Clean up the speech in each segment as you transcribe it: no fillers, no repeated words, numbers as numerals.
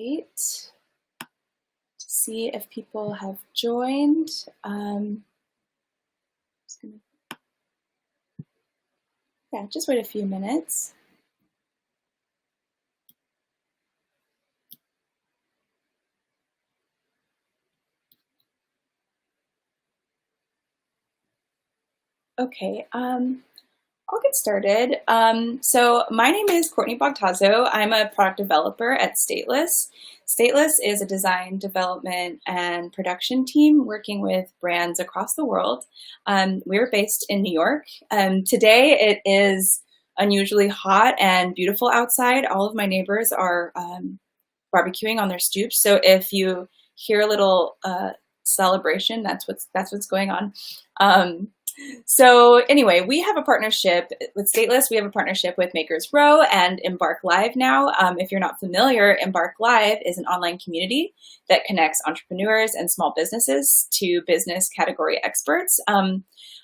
wait to see if people have joined. Just wait a few minutes. Okay, I'll get started. So my name is Courtney Bagtazo. I'm a product developer at Stateless. Stateless is a design, development, and production team working with brands across the world. We're based in New York. Today it is unusually hot and beautiful outside. All of my neighbors are barbecuing on their stoops. So if you hear a little celebration, that's what's going on. So anyway, we have a partnership with Stateless. We have a partnership with Makers Row and Embark Live now. If you're not familiar, Embark Live is an online community that connects entrepreneurs and small businesses to business category experts.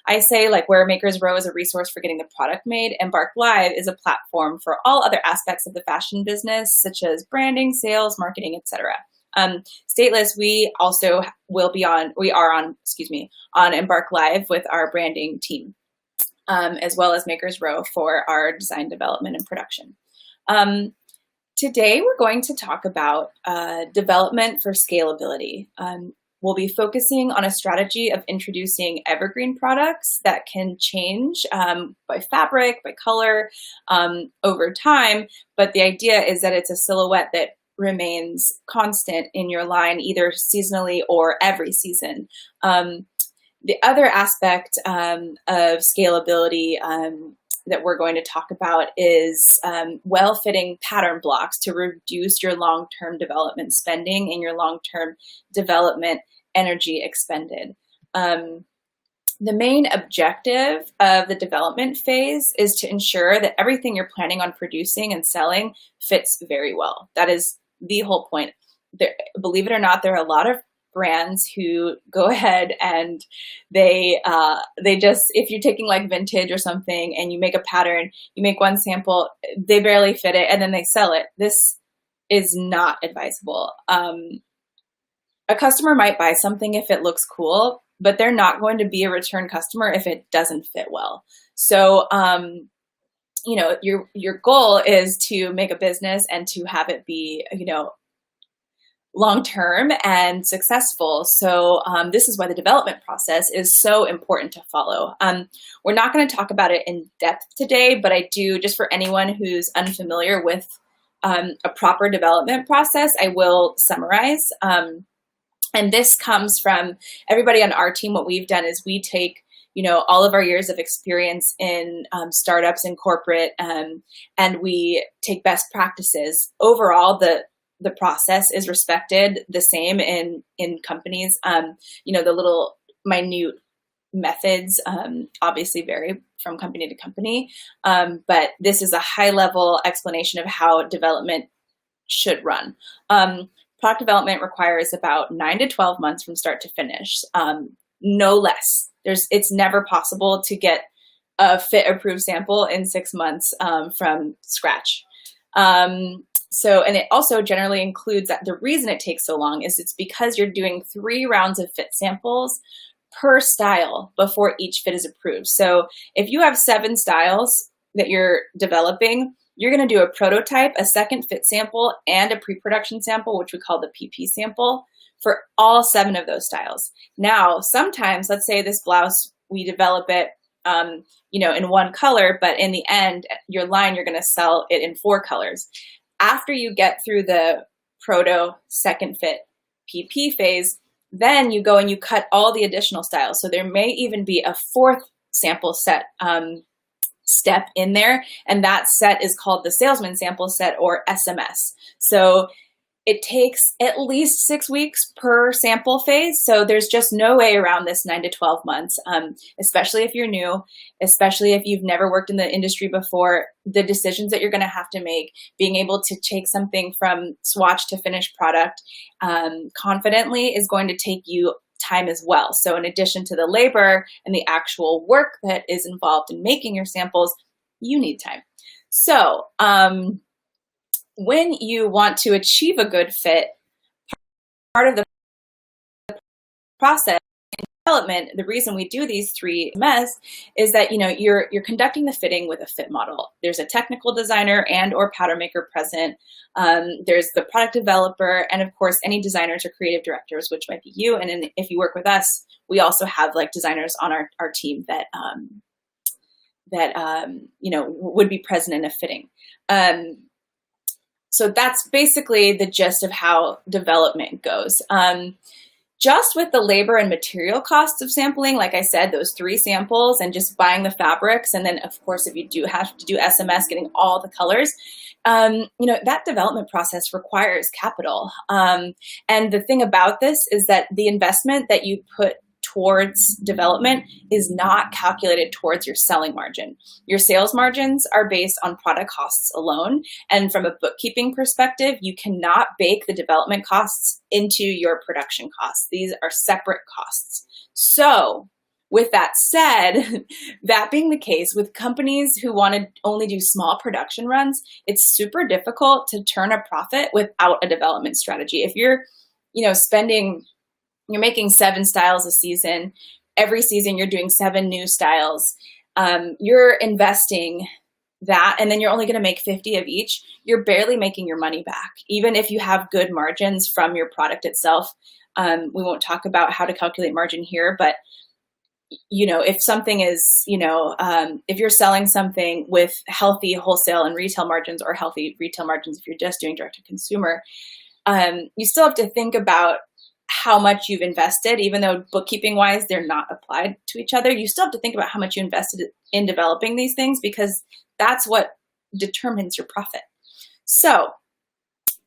I say, like, where Makers Row is a resource for getting the product made, Embark Live is a platform for all other aspects of the fashion business, such as branding, sales, marketing, etc. Stateless, we also on Embark Live with our branding team, as well as Makers Row for our design, development, and production. Today, we're going to talk about development for scalability. We'll be focusing on a strategy of introducing evergreen products that can change by fabric, by color, over time. But the idea is that it's a silhouette that remains constant in your line, either seasonally or every season. The other aspect of scalability that we're going to talk about is well-fitting pattern blocks to reduce your long-term development spending and your long-term development energy expended. The main objective of the development phase is to ensure that everything you're planning on producing and selling fits very well. That is the whole point. Believe it or not, there are a lot of brands who go ahead and they just, if you're taking like vintage or something and you make a pattern, you make one sample, they barely fit it, and then they sell it. This is not advisable. A customer might buy something if it looks cool, but they're not going to be a return customer if it doesn't fit well. So, your goal is to make a business and to have it be, long-term and successful. So this is why the development process is so important to follow. We're not going to talk about it in depth today, but I do, just for anyone who's unfamiliar with a proper development process, I will summarize. And this comes from everybody on our team. What we've done is we take all of our years of experience in startups and corporate, and we take best practices. Overall, the process is respected the same in companies. The little minute methods obviously vary from company to company, but this is a high-level explanation of how development should run. Product development requires about 9 to 12 months from start to finish, no less. It's never possible to get a fit-approved sample in 6 months from scratch. And it also generally includes that the reason it takes so long is it's because you're doing 3 rounds of fit samples per style before each fit is approved. So if you have 7 styles that you're developing, you're going to do a prototype, a second fit sample, and a pre-production sample, which we call the PP sample, for all 7 of those styles. Now, sometimes, let's say this blouse, we develop it, in one color, but in the end, your line, you're going to sell it in 4 colors. After you get through the proto, second fit, PP phase, then you go and you cut all the additional styles. So there may even be a 4th sample set step in there, and that set is called the salesman sample set, or SMS. So it takes at least 6 weeks per sample phase. So there's just no way around this 9 to 12 months, especially if you're new, especially if you've never worked in the industry before. The decisions that you're going to have to make, being able to take something from swatch to finished product confidently, is going to take you time as well. So in addition to the labor and the actual work that is involved in making your samples, you need time. So when you want to achieve a good fit, part of the process development, the reason we do these 3 Ms is that you're conducting the fitting with a fit model. There's a technical designer and or pattern maker present. There's the product developer, and of course any designers or creative directors, which might be you. And then if you work with us, we also have like designers on our team that would be present in a fitting. So that's basically the gist of how development goes. Just with the labor and material costs of sampling, like I said, those 3 samples and just buying the fabrics, and then of course, if you do have to do SMS, getting all the colors, that development process requires capital. And the thing about this is that the investment that you put towards development is not calculated towards your selling margin. Your sales margins are based on product costs alone. And from a bookkeeping perspective, you cannot bake the development costs into your production costs. These are separate costs. So with that said, that being the case, with companies who want to only do small production runs, it's super difficult to turn a profit without a development strategy. If you're, you're making 7 styles a season. Every season you're doing 7 new styles. You're investing that, and then you're only going to make 50 of each. You're barely making your money back, even if you have good margins from your product itself. We won't talk about how to calculate margin here, but if something is, if you're selling something with healthy wholesale and retail margins, or healthy retail margins if you're just doing direct to consumer, you still have to think about how much you've invested. Even though bookkeeping wise they're not applied to each other, you still have to think about how much you invested in developing these things, because that's what determines your profit. So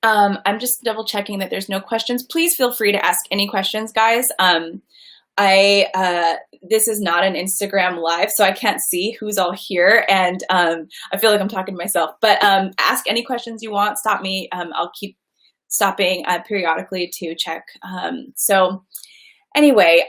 I'm just double checking that there's no questions. Please feel free to ask any questions, guys. This is not an Instagram live, so I can't see who's all here, and I feel like I'm talking to myself, but ask any questions you want. Stop me. I'll keep stopping periodically to check. So anyway,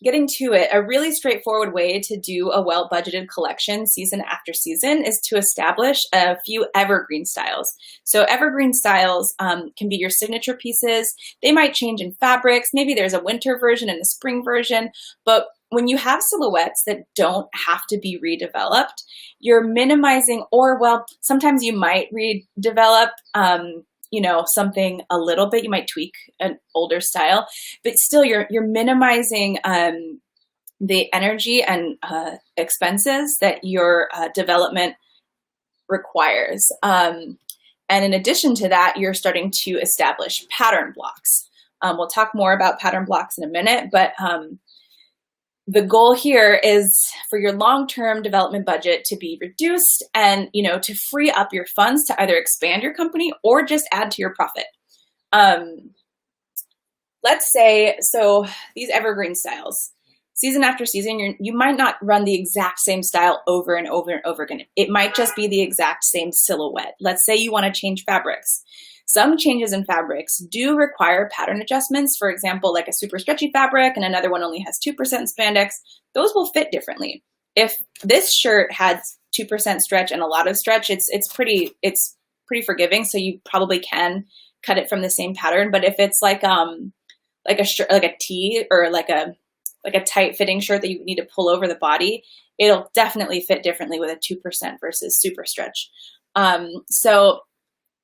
getting to it, a really straightforward way to do a well-budgeted collection season after season is to establish a few evergreen styles. So evergreen styles can be your signature pieces. They might change in fabrics. Maybe there's a winter version and a spring version, but when you have silhouettes that don't have to be redeveloped, you're minimizing, or sometimes you might redevelop something a little bit. You might tweak an older style, but still you're minimizing the energy and expenses that your development requires. And in addition to that, you're starting to establish pattern blocks. We'll talk more about pattern blocks in a minute, but the goal here is for your long-term development budget to be reduced and, to free up your funds to either expand your company or just add to your profit. Let's say, so these evergreen styles, season after season, you might not run the exact same style over and over and over again. It might just be the exact same silhouette. Let's say you want to change fabrics. Some changes in fabrics do require pattern adjustments. For example, like a super stretchy fabric and another one only has 2% spandex. Those will fit differently. If this shirt has 2% stretch and a lot of stretch, it's pretty forgiving. So you probably can cut it from the same pattern. But if it's like a shirt, like a tee, or like a tight fitting shirt that you need to pull over the body, it'll definitely fit differently with a 2% versus super stretch. So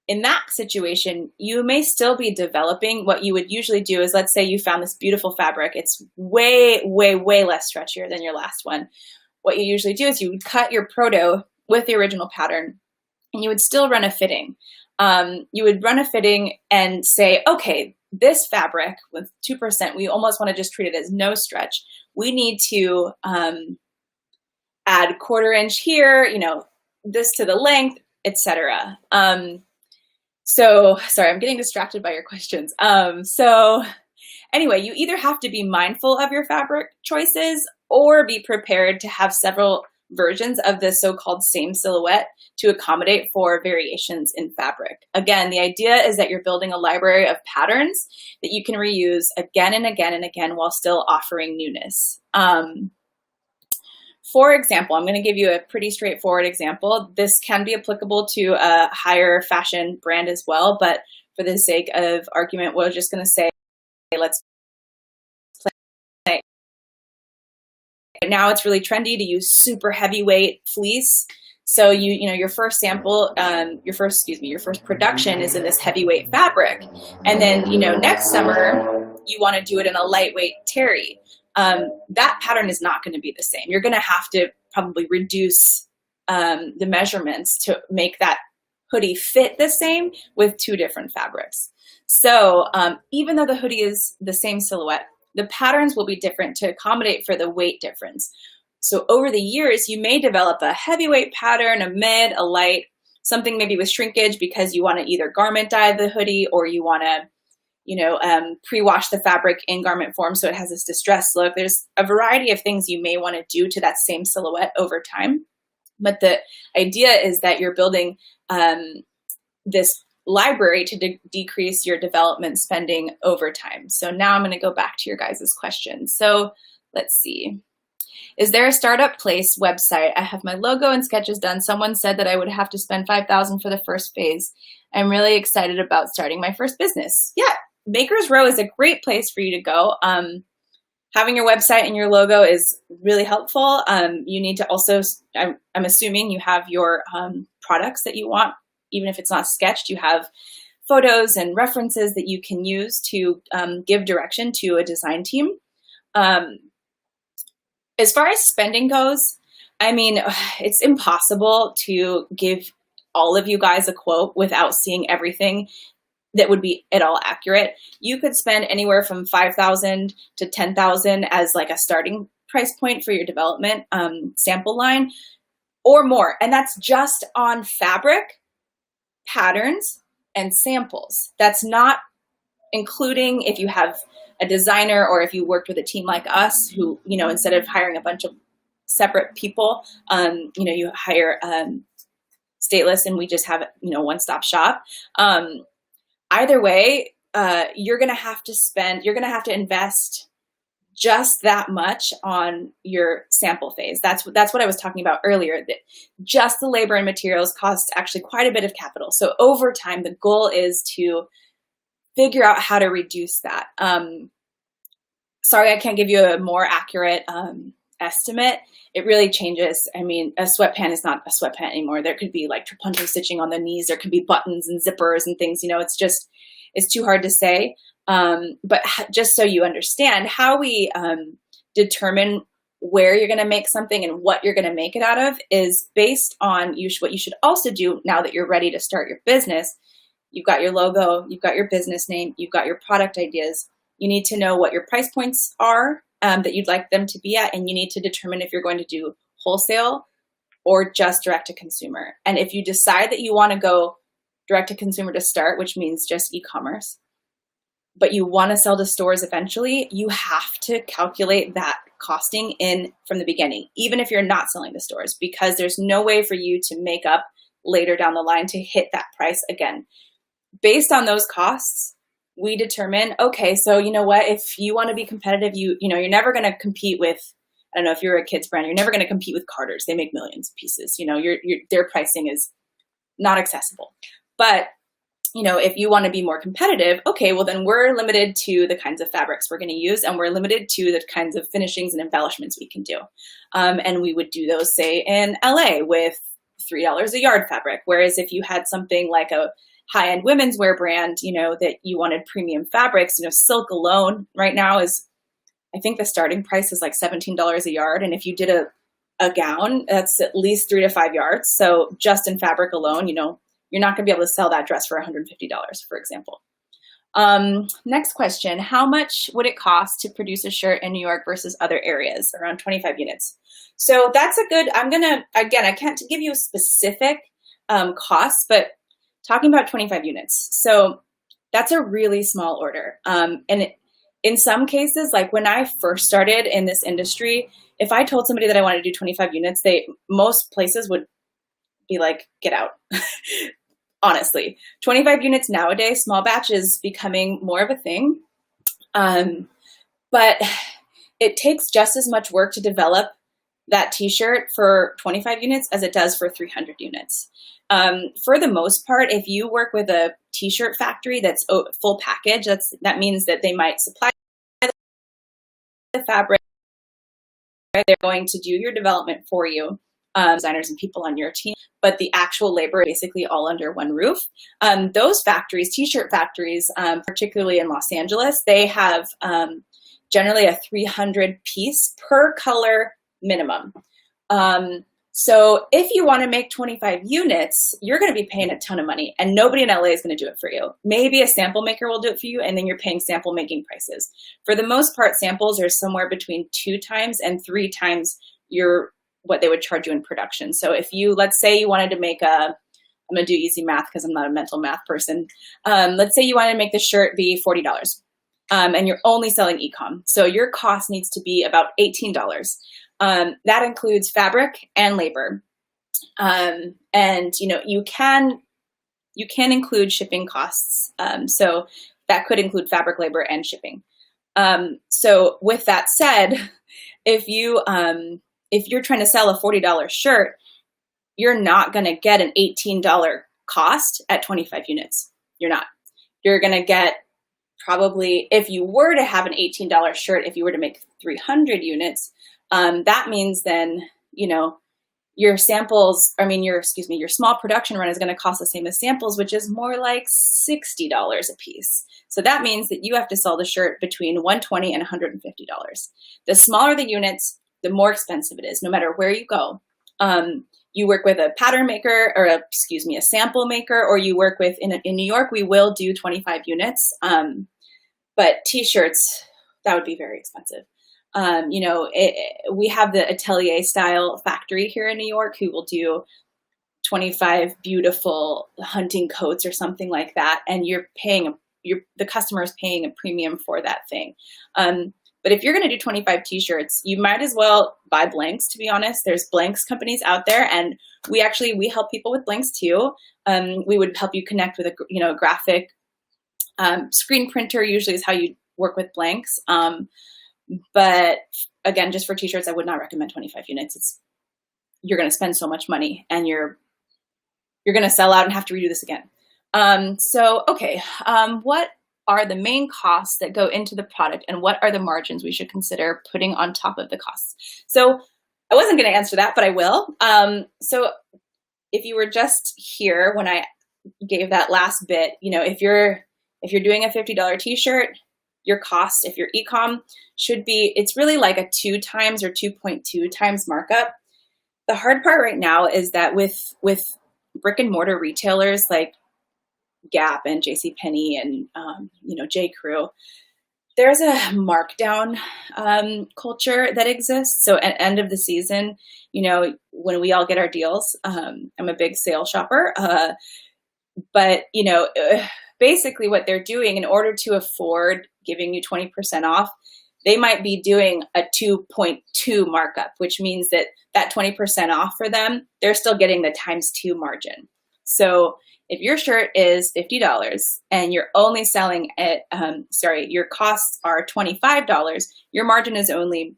in that situation, you may still be developing. What you would usually do is, let's say you found this beautiful fabric. It's way, way, way less stretchier than your last one. What you usually do is you would cut your proto with the original pattern, and you would still run a fitting. You would run a fitting and say, okay, this fabric with 2%, we almost want to just treat it as no stretch. We need to add 1/4 inch here, this to the length, etc. So sorry, I'm getting distracted by your questions. So anyway, you either have to be mindful of your fabric choices or be prepared to have several versions of the so-called same silhouette to accommodate for variations in fabric. Again, the idea is that you're building a library of patterns that you can reuse again and again and again while still offering newness. for example, I'm going to give you a pretty straightforward example. This can be applicable to a higher fashion brand as well, but for the sake of argument, we're just going to say, let's play. Now it's really trendy to use super heavyweight fleece. So your first sample, your first production is in this heavyweight fabric, and then next summer you want to do it in a lightweight terry. That pattern is not going to be the same. You're going to have to probably reduce the measurements to make that hoodie fit the same with two different fabrics. So even though the hoodie is the same silhouette, the patterns will be different to accommodate for the weight difference. So over the years, you may develop a heavyweight pattern, a mid, a light, something maybe with shrinkage because you want to either garment dye the hoodie or you want to pre-wash the fabric in garment form so it has this distressed look. There's a variety of things you may want to do to that same silhouette over time. But the idea is that you're building this library to decrease your development spending over time. So now I'm going to go back to your guys' questions. So let's see. Is there a startup place website? I have my logo and sketches done. Someone said that I would have to spend $5,000 for the first phase. I'm really excited about starting my first business. Yeah, Makers Row is a great place for you to go. Having your website and your logo is really helpful. You need to also, I'm assuming you have your products that you want. Even if it's not sketched, you have photos and references that you can use to give direction to a design team. As far as spending goes, I mean, it's impossible to give all of you guys a quote without seeing everything that would be at all accurate. You could spend anywhere from $5,000 to $10,000 as like a starting price point for your development sample line or more. And that's just on fabric, patterns, and samples. That's not including if you have a designer or if you worked with a team like us who, instead of hiring a bunch of separate people, you hire stateless and we just have, one-stop shop. Either way, you're going to have to invest just that much on your sample phase. That's what I was talking about earlier, that just the labor and materials cost actually quite a bit of capital. So over time, the goal is to figure out how to reduce that. Sorry, I can't give you a more accurate estimate. It really changes. I mean, a sweatpant is not a sweatpant anymore. There could be like trapunto stitching on the knees. There could be buttons and zippers and things, it's too hard to say. But just so you understand how we determine where you're going to make something and what you're going to make it out of is based on what you should also do now that you're ready to start your business. You've got your logo, you've got your business name, you've got your product ideas. You need to know what your price points are that you'd like them to be at, and you need to determine if you're going to do wholesale or just direct to consumer. And if you decide that you want to go direct to consumer to start, which means just e-commerce, but you want to sell to stores eventually, you have to calculate that costing in from the beginning, even if you're not selling to stores, because there's no way for you to make up later down the line to hit that price again. Based on those costs, we determine, okay, so you know what, if you want to be competitive, you're never going to compete with, I don't know, if you're a kids brand, you're never going to compete with Carter's. They make millions of pieces. Their pricing is not accessible. But if you want to be more competitive, okay, well then we're limited to the kinds of fabrics we're going to use, and we're limited to the kinds of finishings and embellishments we can do. And we would do those, say, in LA with $3 a yard fabric. Whereas if you had something like a high-end women's wear brand, that you wanted premium fabrics, silk alone right now is, I think the starting price is like $17 a yard. And if you did a gown, that's at least 3 to 5 yards. So just in fabric alone, you're not going to be able to sell that dress for $150, for example. Next question, how much would it cost to produce a shirt in New York versus other areas? Around 25 units. So that's I can't give you a specific cost, but talking about 25 units. So that's a really small order. In some cases, like when I first started in this industry, if I told somebody that I wanted to do 25 units, most places would be like, get out. Honestly, 25 units nowadays, small batch is becoming more of a thing. But it takes just as much work to develop that t-shirt for 25 units as it does for 300 units. For the most part, if you work with a t-shirt factory that's full package, that means that they might supply the fabric. They're going to do your development for you, designers and people on your team, but the actual labor is basically all under one roof. Those factories, t-shirt factories, particularly in Los Angeles, they have generally a 300 piece per color minimum. So if you want to make 25 units, you're going to be paying a ton of money, and nobody in LA is going to do it for you. Maybe a sample maker will do it for you, and then you're paying sample making prices. For the most part, samples are somewhere between 2 times and 3 times what they would charge you in production. So if you, let's say you wanted to make I'm going to do easy math because I'm not a mental math person. Let's say you wanted to make the shirt be $40, and you're only selling e-com. So your cost needs to be about $18. That includes fabric and labor. And you can include shipping costs. So that could include fabric, labor, and shipping. So with that said, if you're trying to sell a $40 shirt, you're not going to get an $18 cost at 25 units. You're not. You're going to get probably, if you were to have an $18 shirt, if you were to make 300 units, that means then, your samples, your small production run is going to cost the same as samples, which is more like $60 a piece. So that means that you have to sell the shirt between $120 and $150. The smaller the units, the more expensive it is, no matter where you go. You work with a pattern maker or a sample maker, or you work with, in New York, we will do 25 units. But t-shirts, that would be very expensive. We have the Atelier style factory here in New York who will do 25 beautiful hunting coats or something like that. And the customer is paying a premium for that thing. But if you're going to do 25 t-shirts, you might as well buy blanks, to be honest. There's blanks companies out there, and we help people with blanks too. We would help you connect with a graphic screen printer usually is how you work with blanks. But again, just for t-shirts, I would not recommend 25 units. You're going to spend so much money, and you're going to sell out and have to redo this again. What are the main costs that go into the product, and what are the margins we should consider putting on top of the costs? So I wasn't going to answer that, but I will. So if you were just here when I gave that last bit, if you're doing a $50 t-shirt, your cost, if you're e-com, it's really like a 2 times or 2.2 times markup. The hard part right now is that with brick and mortar retailers like Gap and JCPenney and J. Crew, there's a markdown culture that exists. So at end of the season, when we all get our deals, I'm a big sale shopper, but basically what they're doing in order to afford giving you 20% off, they might be doing a 2.2 markup, which means that 20% off for them, they're still getting the ×2 margin. So if your shirt is $50 and you're only selling at, your costs are $25, your margin is only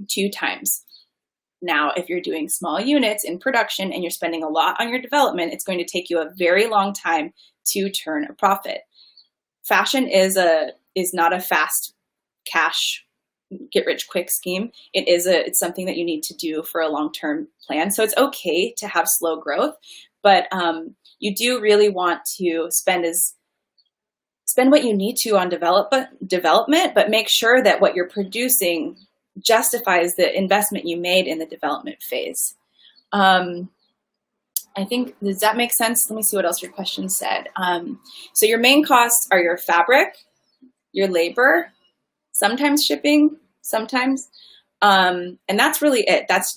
2 times. Now, if you're doing small units in production and you're spending a lot on your development, it's going to take you a very long time to turn a profit. Fashion is not a fast cash get rich quick scheme. It's something that you need to do for a long-term plan. So it's okay to have slow growth, but you do really want to spend what you need to on development, but make sure that what you're producing justifies the investment you made in the development phase. I think, does that make sense? Let me see what else your question said. So your main costs are your fabric, your labor, sometimes shipping, sometimes, and that's really it. That's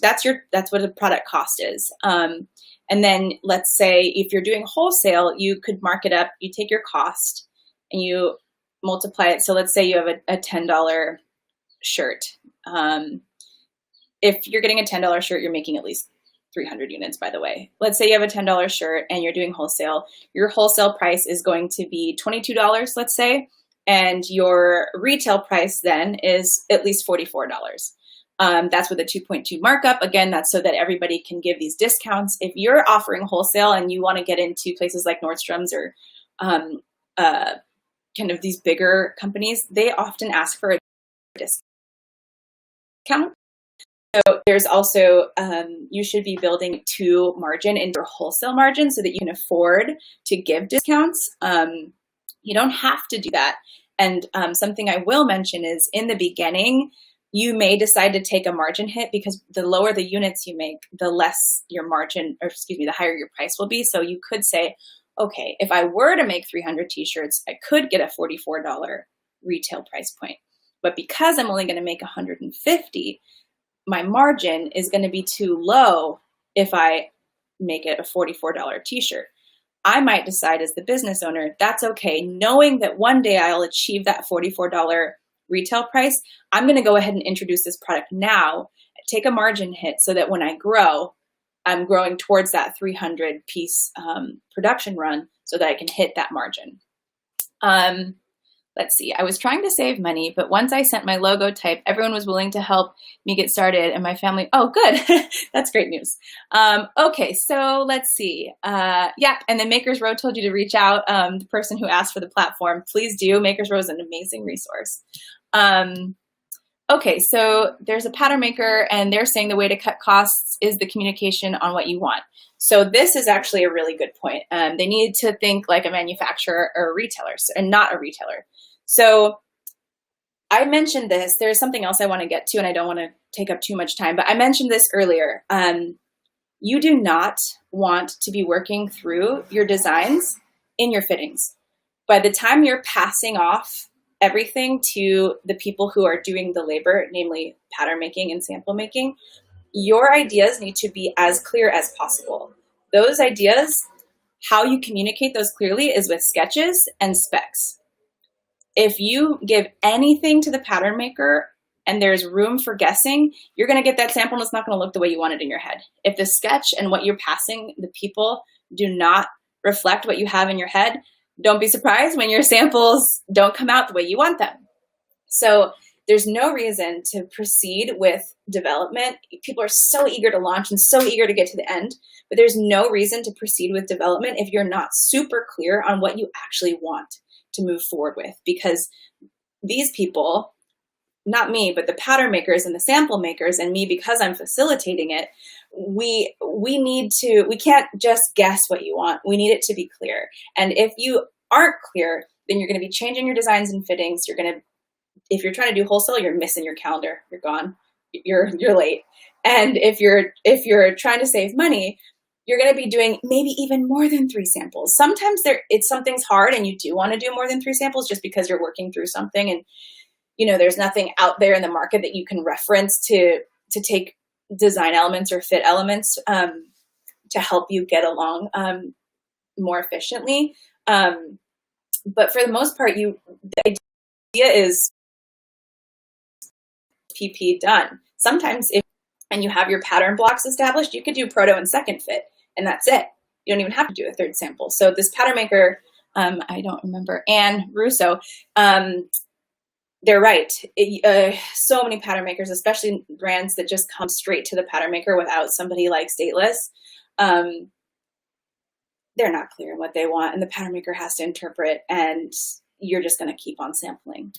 what the product cost is. And then let's say if you're doing wholesale, you could mark it up. You take your cost and you multiply it. So let's say you have a $10 shirt. If you're getting a $10 shirt, you're making at least 300 units, by the way. Let's say you have a $10 shirt and you're doing wholesale. Your wholesale price is going to be $22, let's say, and your retail price then is at least $44. That's with a 2.2 markup. Again, that's so that everybody can give these discounts. If you're offering wholesale and you want to get into places like Nordstrom's or kind of these bigger companies, they often ask for a discount. So there's also, you should be building to margin into your wholesale margin so that you can afford to give discounts. You don't have to do that. And something I will mention is in the beginning, you may decide to take a margin hit because the lower the units you make, the less your margin, or excuse me, the higher your price will be. So you could say, okay, if I were to make 300 t-shirts, I could get a $44 retail price point. But because I'm only going to make 150, my margin is going to be too low if I make it a $44 t-shirt. I might decide as the business owner, that's okay, knowing that one day I'll achieve that $44 retail price. I'm going to go ahead and introduce this product now, take a margin hit so that when I grow, I'm growing towards that 300 piece production run so that I can hit that margin. Let's see, I was trying to save money, but once I sent my logo type, everyone was willing to help me get started and my family, oh, good. That's great news. Okay, so let's see. Yeah, and then Makers Row told you to reach out. The person who asked for the platform, please do. Makers Row is an amazing resource. Okay, so there's a pattern maker and they're saying the way to cut costs is the communication on what you want. So this is actually a really good point. They need to think like a manufacturer or a retailer and not a retailer. So I mentioned this. There's something else I want to get to and I don't want to take up too much time, but I mentioned this earlier. You do not want to be working through your designs in your fittings. By the time you're passing off everything to the people who are doing the labor, namely pattern making and sample making, your ideas need to be as clear as possible. Those ideas, how you communicate those clearly is with sketches and specs. If you give anything to the pattern maker and there's room for guessing, you're going to get that sample and it's not going to look the way you want it in your head. If the sketch and what you're passing the people do not reflect what you have in your head, don't be surprised when your samples don't come out the way you want them. So there's no reason to proceed with development. People are so eager to launch and so eager to get to the end, but there's no reason to proceed with development if you're not super clear on what you actually want to move forward with, because these people, not me, but the pattern makers and the sample makers and me, because I'm facilitating it, we can't just guess what you want. We need it to be clear. And if you aren't clear, then you're going to be changing your designs and fittings. If you're trying to do wholesale, you're missing your calendar. You're gone. You're late. And if you're trying to save money, you're going to be doing maybe even more than 3 samples. Sometimes something's hard and you do want to do more than 3 samples just because you're working through something and there's nothing out there in the market that you can reference to take design elements or fit elements to help you get along more efficiently. But for the most part, the idea is PP done. Sometimes and you have your pattern blocks established, you could do proto and second fit, and that's it. You don't even have to do a 3rd sample. So this pattern maker, I don't remember, Anne Russo, they're right. So many pattern makers, especially brands that just come straight to the pattern maker without somebody like Stateless, they're not clear on what they want, and the pattern maker has to interpret, and you're just going to keep on sampling.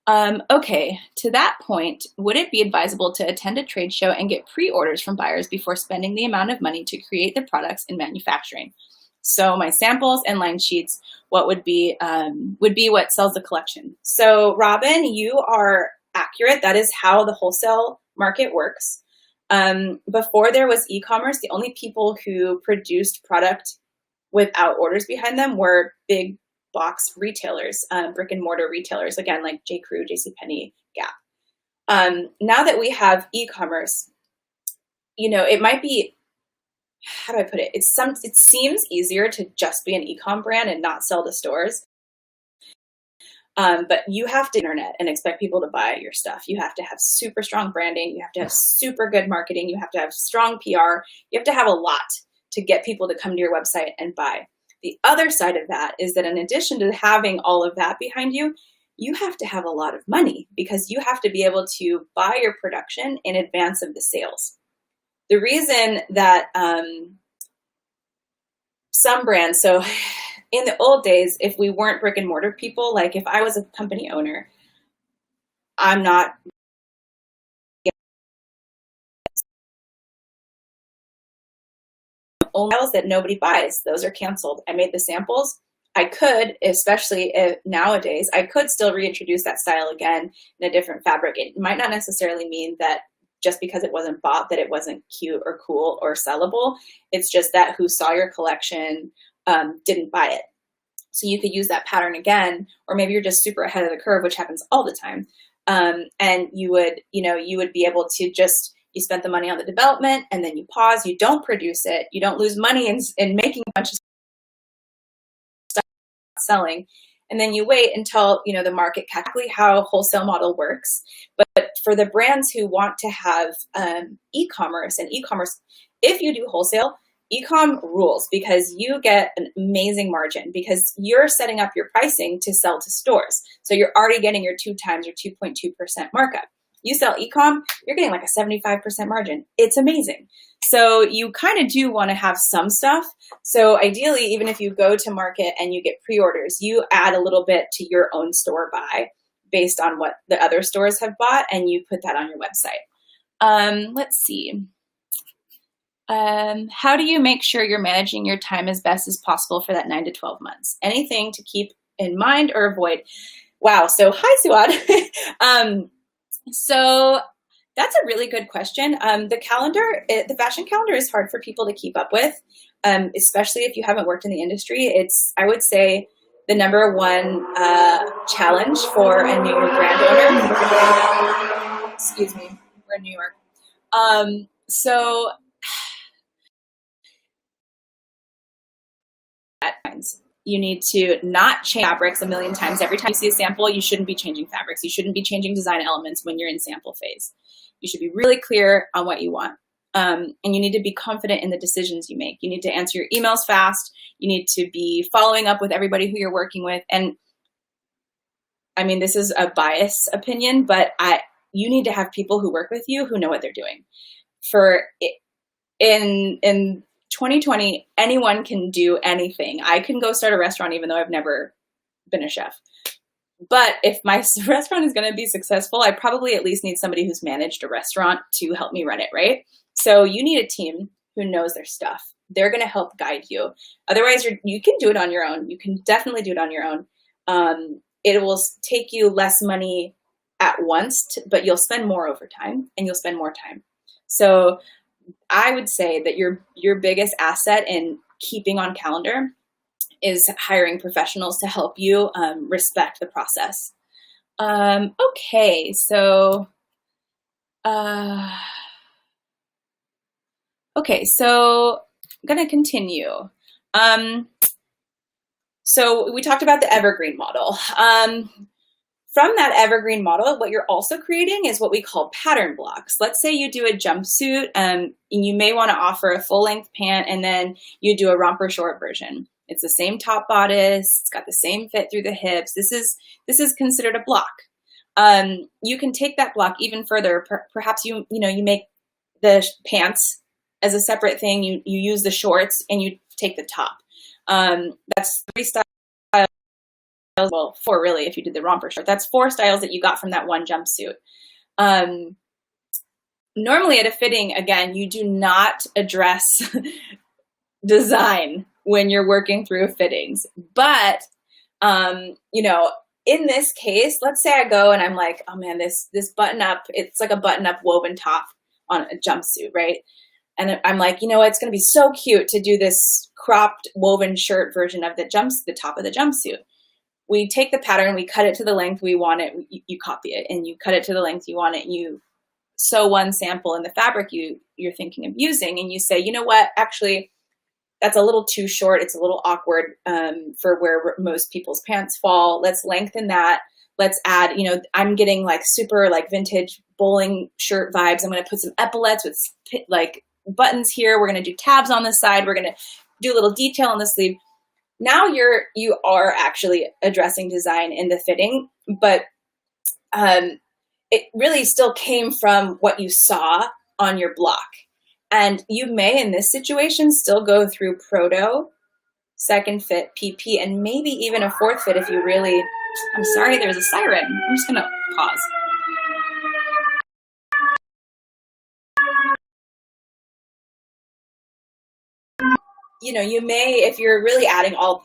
Okay, to that point, would it be advisable to attend a trade show and get pre-orders from buyers before spending the amount of money to create the products in manufacturing? So my samples and line sheets, what would be what sells the collection. So Robin, you are accurate. That is how the wholesale market works. Before there was e-commerce, the only people who produced product without orders behind them were big box retailers, brick and mortar retailers, again, like J.Crew, JCPenney, Gap. Now that we have e-commerce, it might be, how do I put it? It seems easier to just be an e-com brand and not sell to stores. But you have to internet and expect people to buy your stuff. You have to have super strong branding. You have to have super good marketing. You have to have strong PR. You have to have a lot to get people to come to your website and buy. The other side of that is that in addition to having all of that behind you, you have to have a lot of money because you have to be able to buy your production in advance of the sales. The reason that some brands, so in the old days, if we weren't brick and mortar people, like if I was a company owner, I'm not only styles that nobody buys. Those are canceled. I made the samples. I could, especially if nowadays, I could still reintroduce that style again in a different fabric. It might not necessarily mean that just because it wasn't bought that it wasn't cute or cool or sellable. It's just that who saw your collection didn't buy it. So you could use that pattern again, or maybe you're just super ahead of the curve, which happens all the time. And you would be able to just, you spent the money on the development and then you pause, you don't produce it, you don't lose money in making a bunch of stuff selling. And then you wait until, the market, exactly how wholesale model works. But for the brands who want to have e-commerce, if you do wholesale, e-com rules because you get an amazing margin because you're setting up your pricing to sell to stores. So you're already getting your 2 times or 2.2% markup. You sell e-com, you're getting like a 75% margin. It's amazing. So you kind of do want to have some stuff. So ideally, even if you go to market and you get pre-orders, you add a little bit to your own store buy based on what the other stores have bought, and you put that on your website. Let's see. How do you make sure you're managing your time as best as possible for that 9 to 12 months? Anything to keep in mind or avoid? Wow. So hi, Suad. So that's a really good question. The calendar, the fashion calendar is hard for people to keep up with, especially if you haven't worked in the industry. It's, I would say, the number one challenge for a new brand owner. Excuse me, we're in New York. So you need to not change fabrics a million times. Every time you see a sample, you shouldn't be changing fabrics. You shouldn't be changing design elements when you're in sample phase. You should be really clear on what you want. And you need to be confident in the decisions you make. You need to answer your emails fast. You need to be following up with everybody who you're working with. And I mean, this is a biased opinion, but you need to have people who work with you who know what they're doing. In 2020, anyone can do anything. I can go start a restaurant even though I've never been a chef. But if my restaurant is going to be successful, I probably at least need somebody who's managed a restaurant to help me run it, right? So you need a team who knows their stuff. They're going to help guide you. Otherwise, you can do it on your own. You can definitely do it on your own. It will take you less money at once, but you'll spend more over time and you'll spend more time. So I would say that your biggest asset in keeping on calendar is hiring professionals to help you respect the process. Okay, so I'm going to continue. So we talked about the evergreen model. From that evergreen model, what you're also creating is what we call pattern blocks. Let's say you do a jumpsuit and you may want to offer a full-length pant and then you do a romper short version. It's the same top bodice, it's got the same fit through the hips. This is considered a block. You can take that block even further. Perhaps you make the pants as a separate thing. You use the shorts and you take the top. That's 3 styles. Well, 4 really, if you did the romper short. That's 4 styles that you got from that one jumpsuit. Normally at a fitting, again, you do not address design when you're working through fittings. But, in this case, let's say I go and I'm like, oh man, this button up, it's like a button up woven top on a jumpsuit, right? And I'm like, it's going to be so cute to do this cropped woven shirt version of the top of the jumpsuit. We take the pattern, we cut it to the length we want it, you copy it, and you cut it to the length you want it, and you sew one sample in the fabric you're thinking of using, and you say, you know what, actually, that's a little too short, it's a little awkward for where most people's pants fall, let's lengthen that, let's add, I'm getting like super like vintage bowling shirt vibes, I'm going to put some epaulettes with like buttons here, we're going to do tabs on the side, we're going to do a little detail on the sleeve. now you are actually addressing design in the fitting, but it really still came from what you saw on your block. And you may, in this situation, still go through proto, second fit, PP, and maybe even a fourth fit if you really, I'm sorry, there's a siren. I'm just gonna pause. You may, if you're really adding all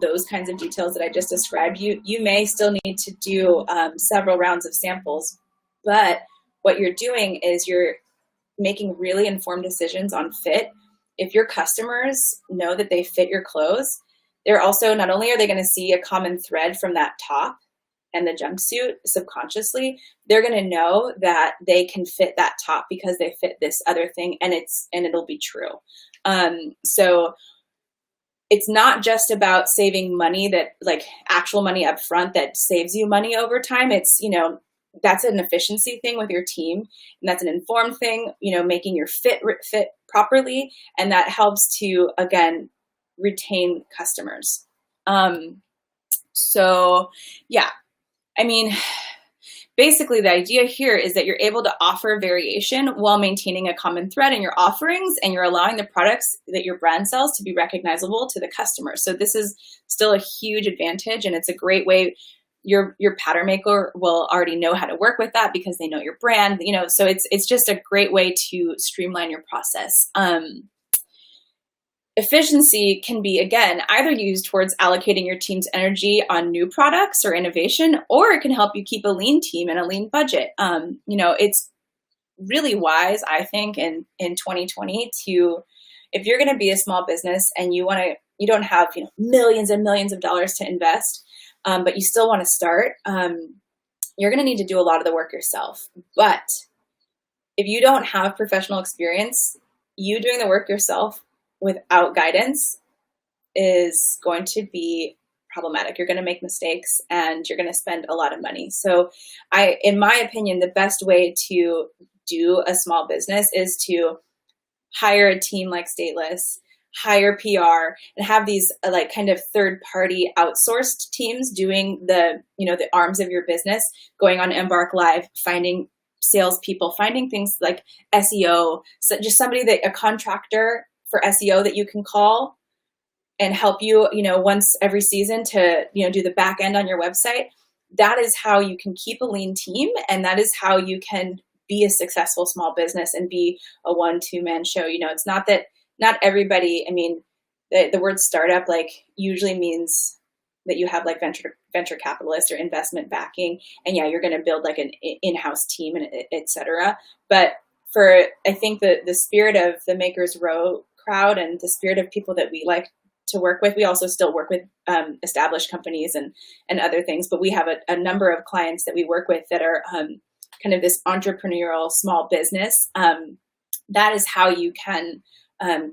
those kinds of details that I just described, you may still need to do several rounds of samples. But what you're doing is you're making really informed decisions on fit. If your customers know that they fit your clothes, they're also, not only are they going to see a common thread from that top and the jumpsuit subconsciously, they're going to know that they can fit that top because they fit this other thing, and it'll be true. So it's not just about saving money, that like actual money up front that saves you money over time. It's, that's an efficiency thing with your team, and that's an informed thing, making your fit properly. And that helps to, again, retain customers. So yeah, I mean, basically the idea here is that you're able to offer variation while maintaining a common thread in your offerings, and you're allowing the products that your brand sells to be recognizable to the customer. So this is still a huge advantage, and it's a great way. Your pattern maker will already know how to work with that because they know your brand, so it's just a great way to streamline your process. Efficiency can be, again, either used towards allocating your team's energy on new products or innovation, or it can help you keep a lean team and a lean budget. It's really wise, I think, in 2020 to, if you're going to be a small business and you don't have millions and millions of dollars to invest, but you still want to start, you're going to need to do a lot of the work yourself. But if you don't have professional experience, you doing the work yourself without guidance is going to be problematic. You're going to make mistakes and you're going to spend a lot of money. So in my opinion, the best way to do a small business is to hire a team like Stateless, hire PR, and have these like kind of third party outsourced teams doing the arms of your business, going on Embark Live, finding salespeople, finding things like SEO, so just somebody a contractor for SEO that you can call and help you, once every season to, do the back end on your website. That is how you can keep a lean team. And that is how you can be a successful small business and be a 1-2 man show. It's not that not everybody, the word startup usually means that you have venture capitalists or investment backing. And yeah, you're going to build an in-house team and et cetera. But I think the spirit of the Makers Row crowd and the spirit of people that we like to work with, we also still work with established companies and other things, but we have a number of clients that we work with that are kind of this entrepreneurial small business. That is how you can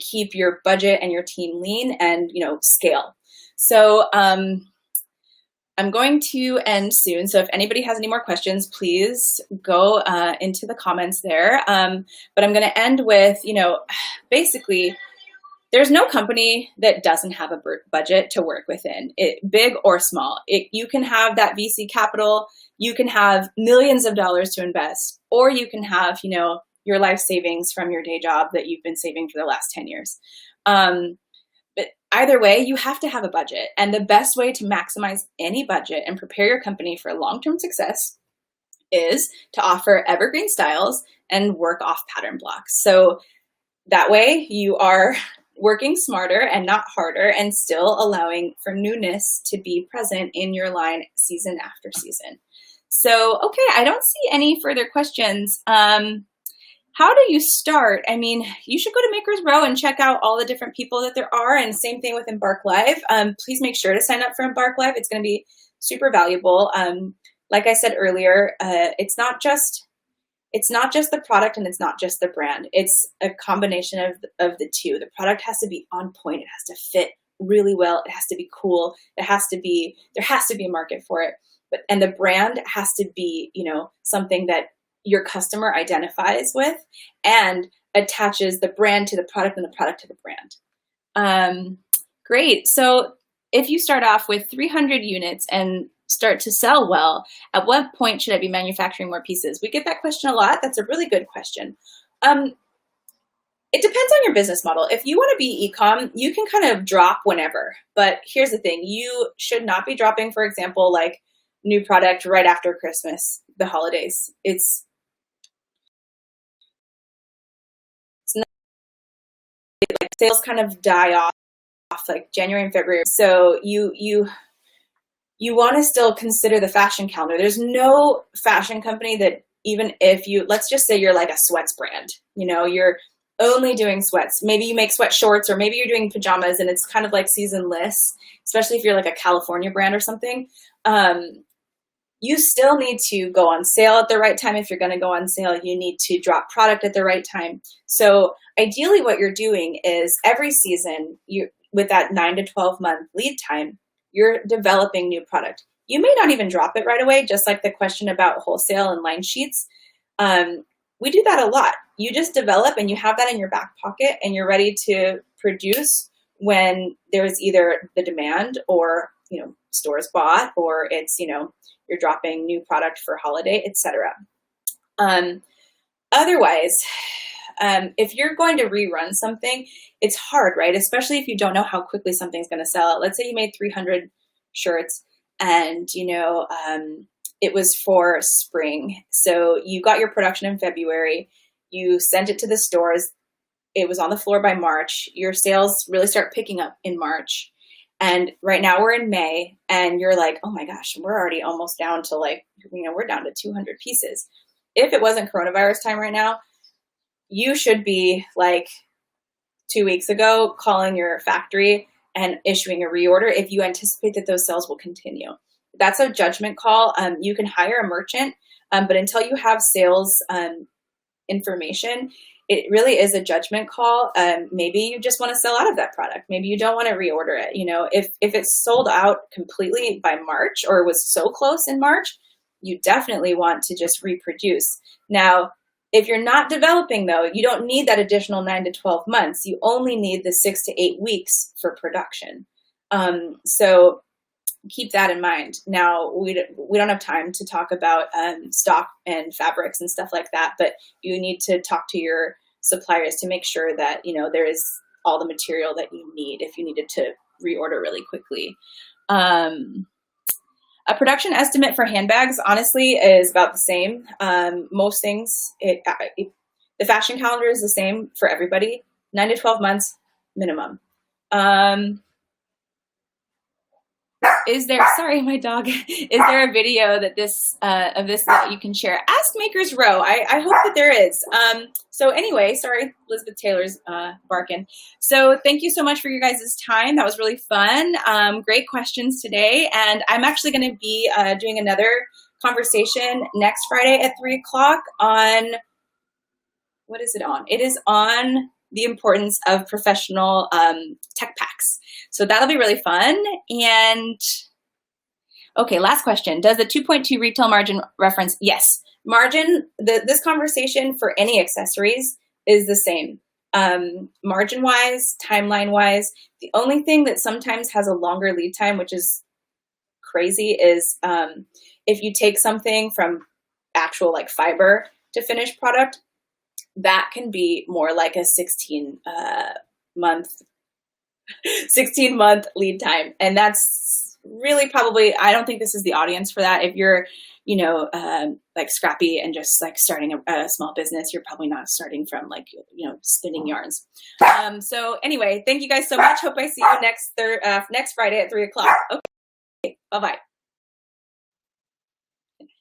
keep your budget and your team lean and scale. So I'm going to end soon. So if anybody has any more questions, please go into the comments there. But I'm going to end with, basically, there's no company that doesn't have a budget to work within, big or small. You can have that VC capital, you can have millions of dollars to invest, or you can have, your life savings from your day job that you've been saving for the last 10 years. But either way, you have to have a budget. And the best way to maximize any budget and prepare your company for long-term success is to offer evergreen styles and work off pattern blocks. So that way you are working smarter and not harder, and still allowing for newness to be present in your line season after season. So, okay, I don't see any further questions. How do you start? You should go to Makers Row and check out all the different people that there are, and same thing with Embark Live. Please make sure to sign up for Embark Live. It's going to be super valuable. Like I said earlier, it's not just the product and it's not just the brand. It's a combination of the two. The product has to be on point. It has to fit really well. It has to be cool. There has to be a market for it. And the brand has to be, something that your customer identifies with and attaches the brand to the product and the product to the brand. Great. So if you start off with 300 units and start to sell well, at what point should I be manufacturing more pieces? We get that question a lot. That's a really good question. It depends on your business model. If you want to be e-com, you can kind of drop whenever. But here's the thing. You should not be dropping, for example, like new product right after Christmas, the holidays. It's not like sales kind of die off like January and February. So you want to still consider the fashion calendar. There's no fashion company that, even if you, let's just say you're like a sweats brand, you know, you're only doing sweats. Maybe you make sweat shorts, or maybe you're doing pajamas and it's kind of like seasonless, especially if you're like a California brand or something. You still need to go on sale at the right time. If you're going to go on sale, you need to drop product at the right time. So ideally what you're doing is every season, with that 9 to 12 month lead time, you're developing new product. You may not even drop it right away, just like the question about wholesale and line sheets. We do that a lot. You just develop and you have that in your back pocket and you're ready to produce when there's either the demand, or, you know, stores bought, or it's, you know, you're dropping new product for holiday, etc. Otherwise, if you're going to rerun something, it's hard, right? Especially if you don't know how quickly something's going to sell out. Let's say you made 300 shirts and, you know, it was for spring. So you got your production in February, you sent it to the stores, it was on the floor by March, your sales really start picking up in March. And right now we're in May and you're like, oh my gosh, we're already almost down to like, you know, we're down to 200 pieces. If it wasn't coronavirus time right now, you should be like 2 weeks ago calling your factory and issuing a reorder if you anticipate that those sales will continue. That's a judgment call. You can hire a merchant, but until you have sales information, it really is a judgment call. Maybe you just want to sell out of that product. Maybe you don't want to reorder it. You know, if it's sold out completely by March, or was so close in March, you definitely want to just reproduce. Now, if you're not developing though, you don't need that additional 9 to 12 months. You only need the 6 to 8 weeks for production. So keep that in mind. Now, we don't have time to talk about stock and fabrics and stuff like that, but you need to talk to your suppliers to make sure that, you know, there is all the material that you need if you needed to reorder really quickly. A production estimate for handbags, honestly, is about the same. Most things, the fashion calendar is the same for everybody, 9 to 12 months minimum. Is there, sorry, my dog, is there a video that of this that you can share? Ask Makers Row. I hope that there is. So anyway, sorry, Elizabeth Taylor's barking. So thank you so much for your guys' time. That was really fun. Great questions today. And I'm actually going to be doing another conversation next Friday at 3 o'clock on, what is it on? It is on the importance of professional tech packs. So that'll be really fun. And okay, last question. Does the 2.2 retail margin reference? Yes. Margin, this conversation for any accessories is the same. Margin-wise, timeline-wise, the only thing that sometimes has a longer lead time, which is crazy, is if you take something from actual like fiber to finished product, that can be more like a 16 month lead time. And that's really probably, I don't think this is the audience for that. If you're, you know, like scrappy and just like starting a small business, you're probably not starting from like, you know, spinning yarns. So anyway, thank you guys so much. Hope I see you next Friday at 3 o'clock. Okay, bye-bye.